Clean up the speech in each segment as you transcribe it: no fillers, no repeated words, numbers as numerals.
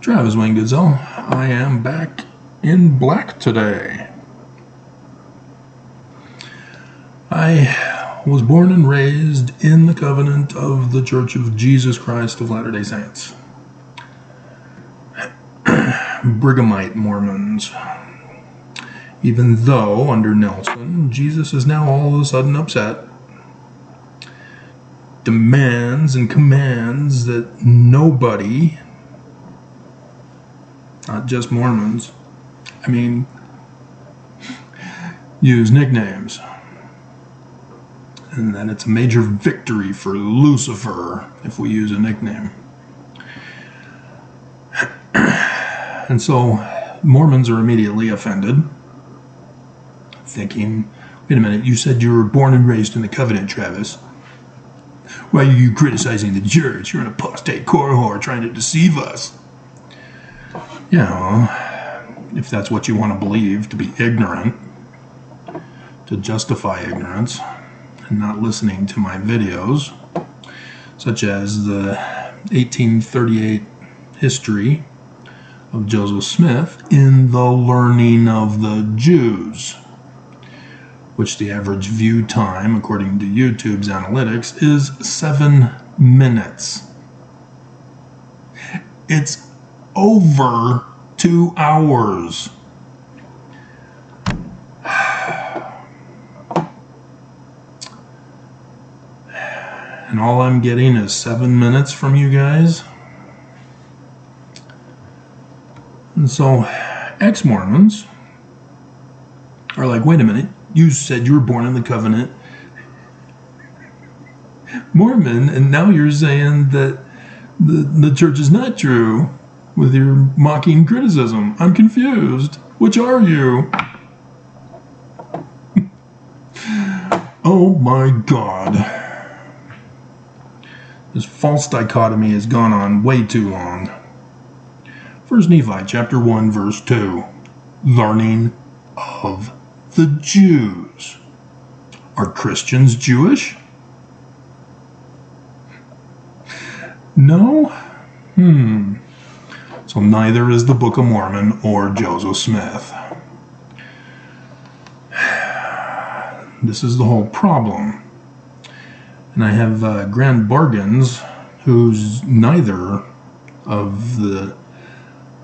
Travis Wayne Goodsell. I am back in black today. I was born and raised in the covenant of the Church of Jesus Christ of Latter-day Saints. Brighamite Mormons. Even though, under Nelson, Jesus is now all of a sudden upset, demands and commands that nobody, not just Mormons, use nicknames. And that it's a major victory for Lucifer if we use a nickname. And so Mormons are immediately offended, thinking, wait a minute, you said you were born and raised in the covenant, Travis. Why are you criticizing the church? You're an apostate core trying to deceive us. Yeah, well, if that's what you want to believe, to be ignorant, to justify ignorance, and not listening to my videos, such as the 1838 history of Joseph Smith in the learning of the Jews, which the average view time, according to YouTube's analytics, is 7 minutes. It's over 2 hours. And all I'm getting is 7 minutes from you guys. And so, ex-Mormons are like, wait a minute, you said you were born in the covenant Mormon, and now you're saying that the church is not true with your mocking criticism. I'm confused. Which are you? Oh my God. This false dichotomy has gone on way too long. 1 Nephi chapter 1 verse 2. Learning of the Jews. Are Christians Jewish? No? So neither is the Book of Mormon or Joseph Smith. This is the whole problem. And I have Grand Bargains, who's neither of the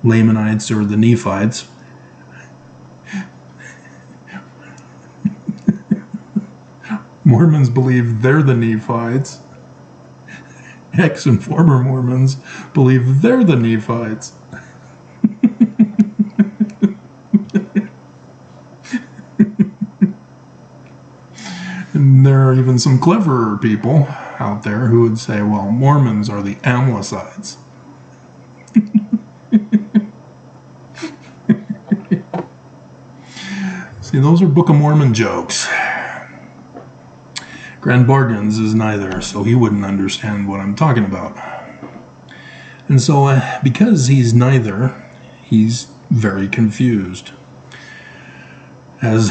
Lamanites or the Nephites. Mormons believe they're the Nephites. Ex and former Mormons believe they're the Nephites. And there are even some cleverer people out there who would say, well, Mormons are the Amlicites. See, those are Book of Mormon jokes. Grand Bargains is neither, so he wouldn't understand what I'm talking about. And so, because he's neither, he's very confused, as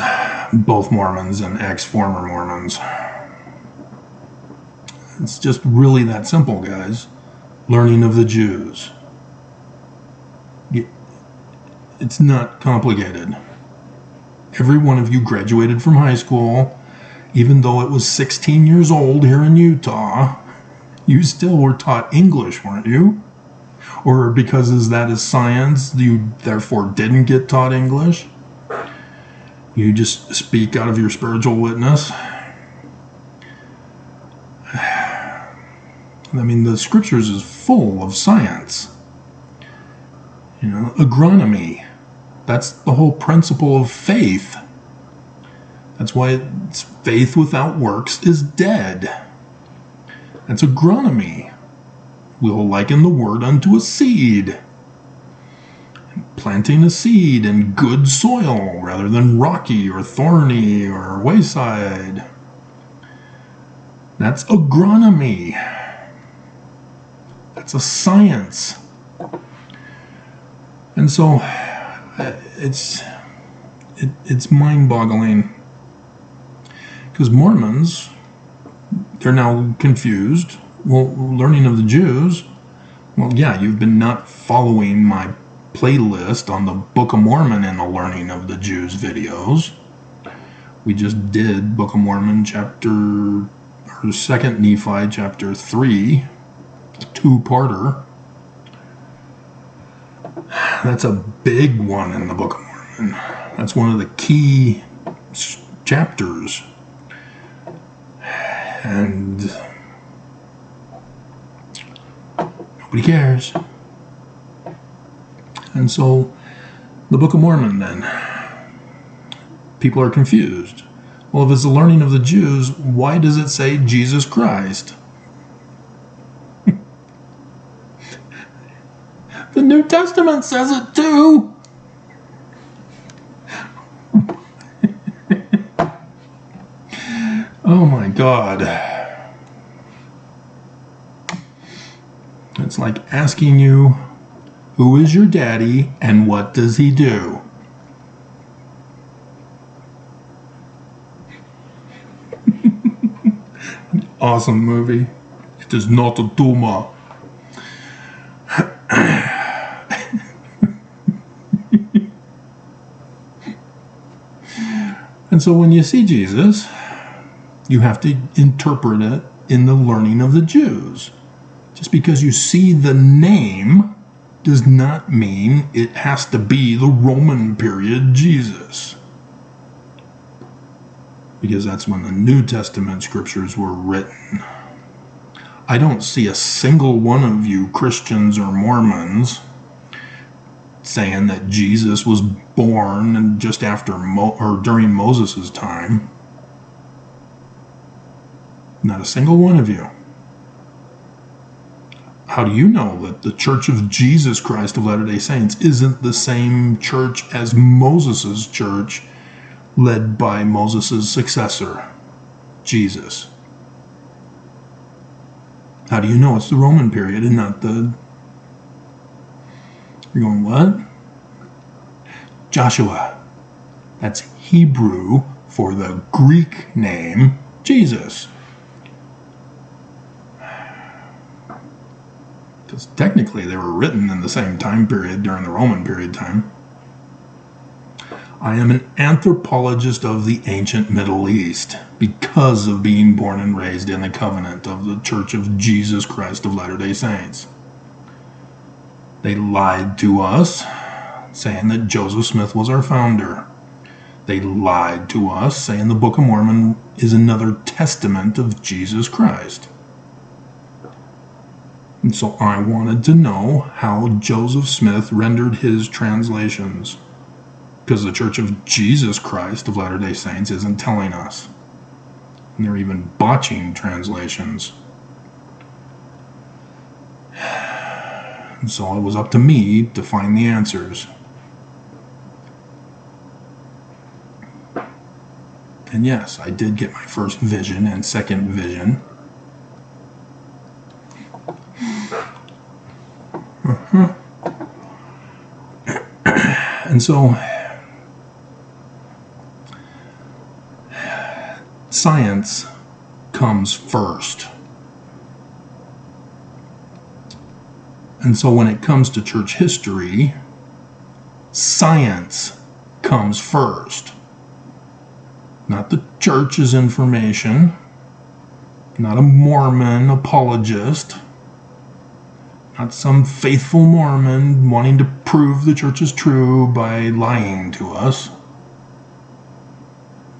both Mormons and ex-former Mormons. It's just really that simple, guys. Learning of the Jews. It's not complicated. Every one of you graduated from high school. Even though it was 16 years old here in Utah, you still were taught English, weren't you? Or because that is science, you therefore didn't get taught English? You just speak out of your spiritual witness? The scriptures is full of science. Agronomy. That's the whole principle of faith. That's why it's faith without works is dead. That's agronomy. We'll liken the word unto a seed. Planting a seed in good soil rather than rocky or thorny or wayside. That's agronomy. That's a science. And so it's mind-boggling. Because Mormons, they're now confused. Well, learning of the Jews, Well, yeah, you've been not following my playlist on the Book of Mormon and the Learning of the Jews videos. We just did Book of Mormon chapter, or 2nd Nephi chapter 3, a two-parter. That's a big one in the Book of Mormon. That's one of the key chapters. And nobody cares. And so, the Book of Mormon then. People are confused. Well, if it's the learning of the Jews, why does it say Jesus Christ? The New Testament says it too! Oh my God. It's like asking you, who is your daddy and what does he do? Awesome movie. It is not a tumor. And so when you see Jesus, you have to interpret it in the learning of the Jews. Just because you see the name does not mean it has to be the Roman period Jesus. Because that's when the New Testament scriptures were written. I don't see a single one of you Christians or Mormons saying that Jesus was born just after or during Moses' time. Not a single one of you. How do you know that the Church of Jesus Christ of Latter-day Saints isn't the same church as Moses' church, led by Moses' successor, Jesus? How do you know it's the Roman period and not the... You're going, what? Joshua. That's Hebrew for the Greek name Jesus. Because technically they were written in the same time period during the Roman period time. I am an anthropologist of the ancient Middle East because of being born and raised in the covenant of the Church of Jesus Christ of Latter-day Saints. They lied to us, saying that Joseph Smith was our founder. They lied to us, saying the Book of Mormon is another testament of Jesus Christ. And so I wanted to know how Joseph Smith rendered his translations, because the Church of Jesus Christ of Latter-day Saints isn't telling us. And they're even botching translations. And so it was up to me to find the answers. And yes, I did get my first vision and second vision. And so science comes first. And so when it comes to church history, science comes first. Not the church's information, not a Mormon apologist, not some faithful Mormon wanting to prove the church is true by lying to us,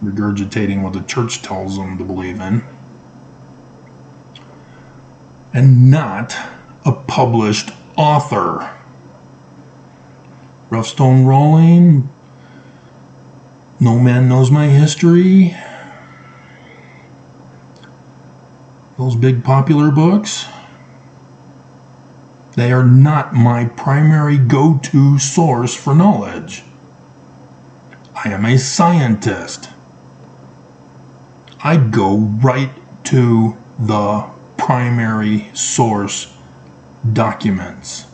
regurgitating what the church tells them to believe in, and not a published author. Rough Stone Rolling, No Man Knows My History, those big popular books, they are not my primary go-to source for knowledge. I am a scientist. I go right to the primary source documents.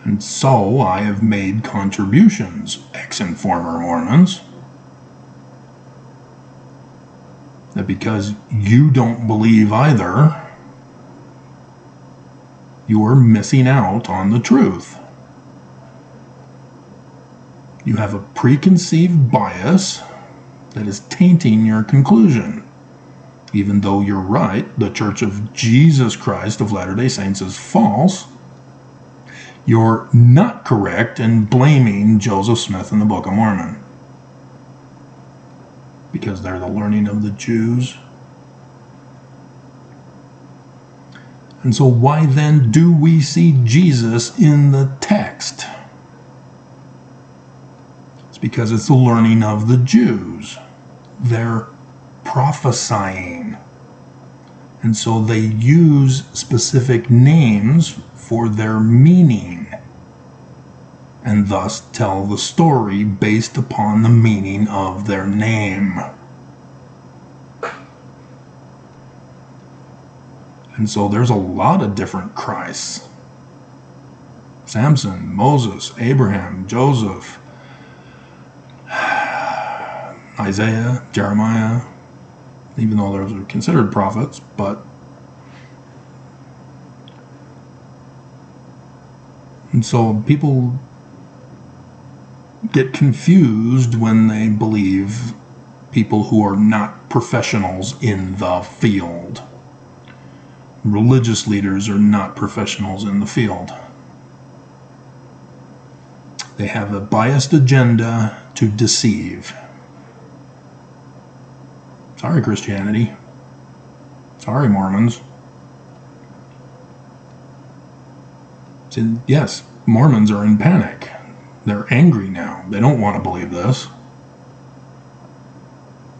And so I have made contributions, ex-informer Mormons. that because you don't believe either, you're missing out on the truth. You have a preconceived bias that is tainting your conclusion. Even though you're right, the Church of Jesus Christ of Latter-day Saints is false, you're not correct in blaming Joseph Smith and the Book of Mormon. Because they're the learning of the Jews. And so why then do we see Jesus in the text? It's because it's the learning of the Jews. They're prophesying. And so they use specific names for their meaning, and thus tell the story based upon the meaning of their name. And so there's a lot of different Christs. Samson, Moses, Abraham, Joseph, Isaiah, Jeremiah, even though those are considered prophets, but and so people get confused when they believe people who are not professionals in the field. Religious leaders are not professionals in the field. They have a biased agenda to deceive. Sorry, Christianity. Sorry, Mormons. Yes, Mormons are in panic. They're angry now. They don't want to believe this.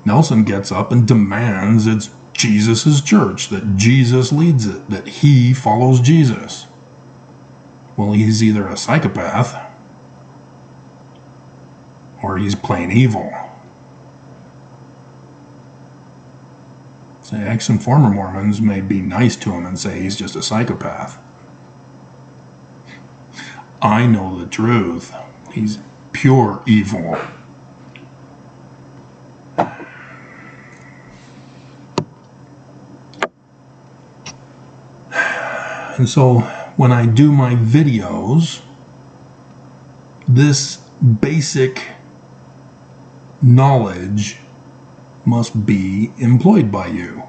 Nelson gets up and demands it's Jesus' church, that Jesus leads it, that he follows Jesus. Well, he's either a psychopath or he's plain evil. So ex and former Mormons may be nice to him and say he's just a psychopath. I know the truth. He's pure evil. And so when I do my videos, this basic knowledge must be employed by you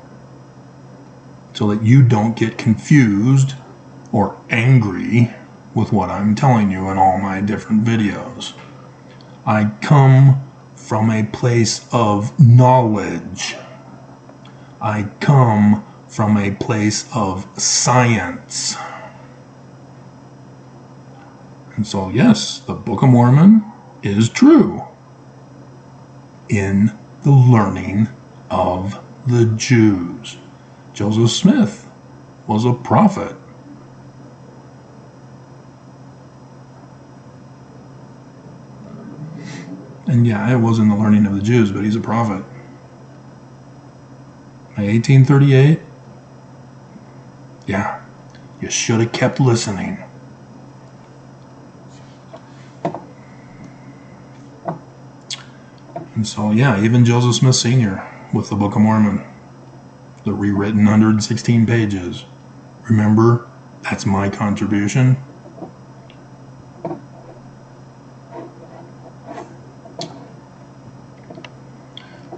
so that you don't get confused or angry with what I'm telling you in all my different videos. I come from a place of knowledge. I come from a place of science. And so, yes, the Book of Mormon is true in the learning of the Jews. Joseph Smith was a prophet. And yeah, it was in the learning of the Jews, but he's a prophet. By 1838, yeah, you should have kept listening. And so, yeah, even Joseph Smith Sr. with the Book of Mormon, the rewritten 116 pages. Remember, that's my contribution.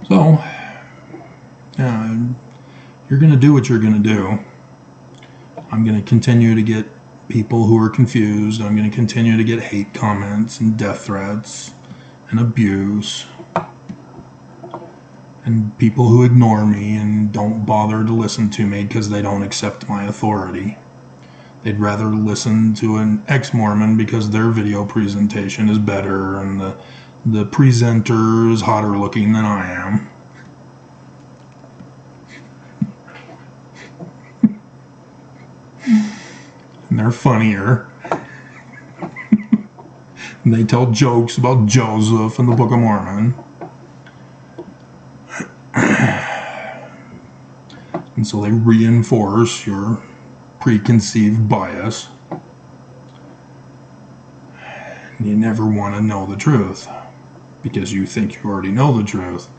So, yeah, you're going to do what you're going to do. I'm going to continue to get people who are confused. I'm going to continue to get hate comments and death threats and abuse. And people who ignore me and don't bother to listen to me because they don't accept my authority. They'd rather listen to an ex-Mormon because their video presentation is better and the presenter is hotter looking than I am. And they're funnier. And they tell jokes about Joseph and the Book of Mormon. And so they reinforce your preconceived bias. You never want to know the truth because you think you already know the truth.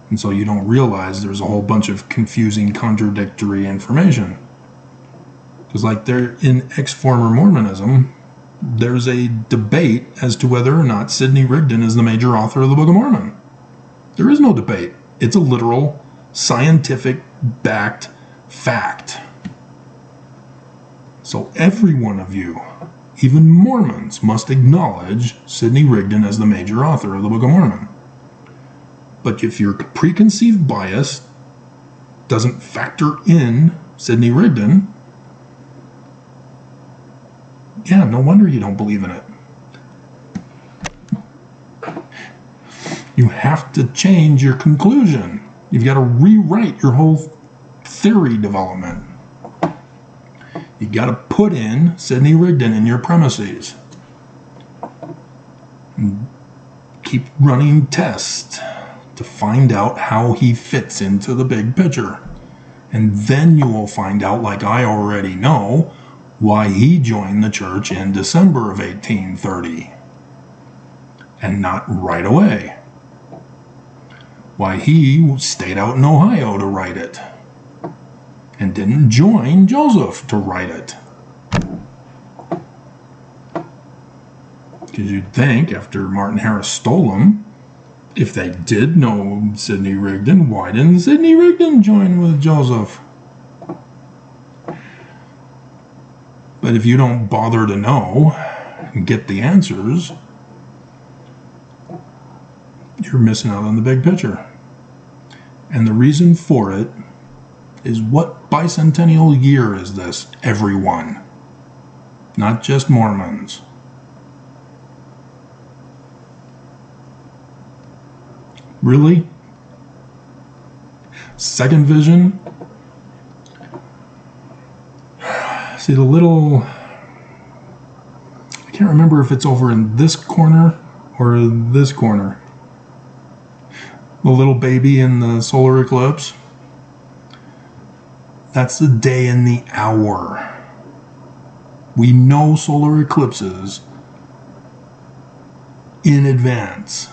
And so you don't realize there's a whole bunch of confusing, contradictory information. Because like there in ex-former Mormonism, there's a debate as to whether or not Sidney Rigdon is the major author of the Book of Mormon. There is no debate. It's a literal, scientific, backed fact. So every one of you, even Mormons, must acknowledge Sidney Rigdon as the major author of the Book of Mormon. But if your preconceived bias doesn't factor in Sidney Rigdon, yeah, no wonder you don't believe in it. You have to change your conclusion. You've got to rewrite your whole theory development. You got to put in Sidney Rigdon in your premises. And keep running tests to find out how he fits into the big picture. And then you will find out, like I already know, why he joined the church in December of 1830 and not right away. Why he stayed out in Ohio to write it and didn't join Joseph to write it. Because you'd think after Martin Harris stole him, if they did know Sidney Rigdon, why didn't Sidney Rigdon join with Joseph? But if you don't bother to know and get the answers, you're missing out on the big picture. And the reason for it is, what bicentennial year is this, everyone? Not just Mormons. Really? Second vision? See the little, I can't remember if it's over in this corner or this corner. The little baby in the solar eclipse. That's the day and the hour. We know solar eclipses in advance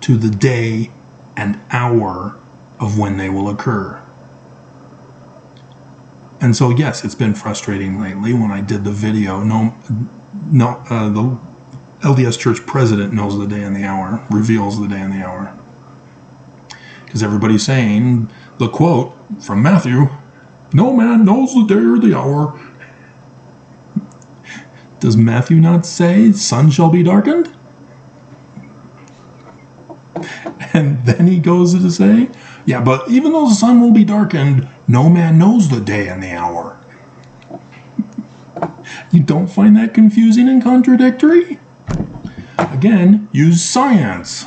to the day and hour of when they will occur. And so, yes, it's been frustrating lately when I did the video. The LDS Church president knows the day and the hour, reveals the day and the hour. Because everybody's saying the quote from Matthew, "No man knows the day or the hour." Does Matthew not say, "Sun shall be darkened"? And then he goes to say, yeah, but even though the sun will be darkened, no man knows the day and the hour. You don't find that confusing and contradictory? Again, use science.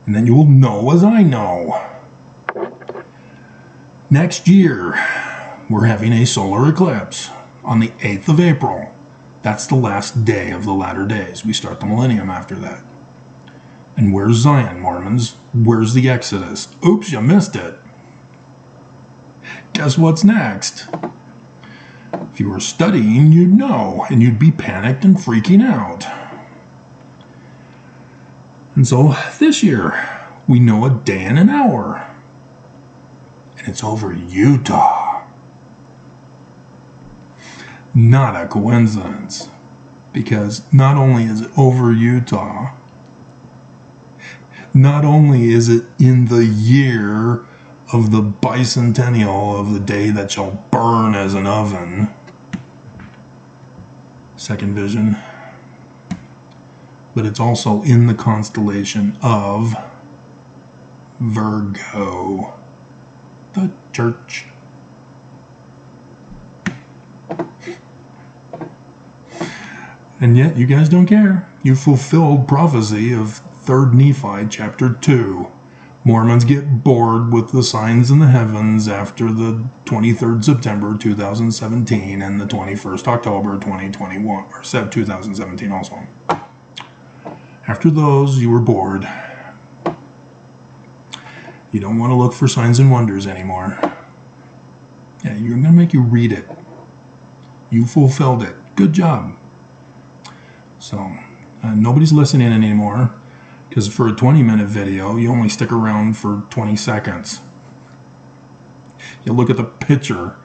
And then you will know as I know. Next year, we're having a solar eclipse on the 8th of April. That's the last day of the latter days. We start the millennium after that. And where's Zion, Mormons? Where's the Exodus? Oops, you missed it. Guess what's next? If you were studying, you'd know, and you'd be panicked and freaking out. And so this year, we know a day and an hour. And it's over Utah. Not a coincidence. Because not only is it over Utah, not only is it in the year of the bicentennial of the day that shall burn as an oven, second vision, but it's also in the constellation of Virgo, the church. And yet you guys don't care. You fulfilled prophecy of 3rd Nephi chapter 2. Mormons get bored with the signs in the heavens after the 23rd September 2017 and the 21st October 2021, or 2017 also. After those, you were bored. You don't want to look for signs and wonders anymore. Yeah, you're going to make you read it. You fulfilled it. Good job. So, nobody's listening anymore. Because for a 20-minute video, you only stick around for 20 seconds. You look at the picture